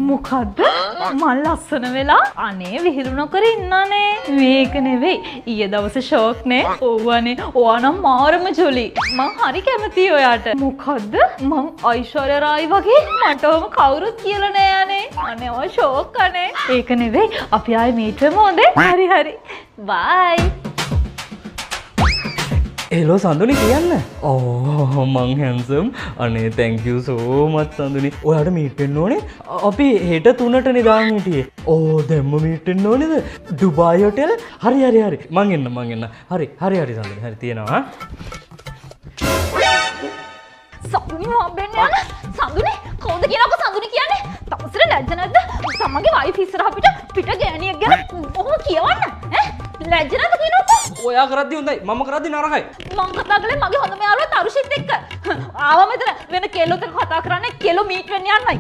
මොකද්ද? මල් ලස්සන වෙලා අනේ විහිළු නොකර ඉන්නනේ. මේක නෙවෙයි. ඊයේ දවසේ ෂෝක් නේ. ඕවනේ. ඔයා නම් මාරම ජොලි. මං හරි කැමතියි ඔයාට. මොකද්ද? මං ඓශ්වර්යා රායි වගේ මට ඔහම කවුරුත් කියලා නෑ අනේ. අනේ ඔය ෂෝක් අනේ. ඒක නෙවෙයි. අපි ආයේ මීට් වෙමු හොඳේ. හරි. බයි. හෙලෝ සඳුනි කියන්න. ඕ මං හැන්සම්. අනේ thank you so much Sanduni. ඔයාට මීට් වෙන්න ඕනේ. අපි හෙට 3ට නිදාන් හිටියේ. ඕ දැම්ම මීට් වෙන්න ඕනේද? Dubai hotel. හරි. මං එන්න. හරි සඳුනි. හරි තියෙනවා. සඳුනි මොබෙන්න යන. සඳුනි කවුද කියනකො සඳුනි කියන්නේ? තමසර ලැජ්ජ නැද්ද? තමන්ගේ වයිෆ් ඉස්සරහ පිට ගෑණියෙක් ගැන ඔහොම කියවන්න. ලැජ්ජ නැද්ද කියනකො? ඔයා කරද්දි හොඳයි. මම කරද්දි නරකයි. මං කතා කළේ මගේ හොඳම යාළුවා තරුෂිත් එක්ක. ආවා මෙතන වෙන කෙල්ලොත් එක්ක කතා කරන්නේ කෙල්ලෝ මීට් වෙන්න යන්නයි.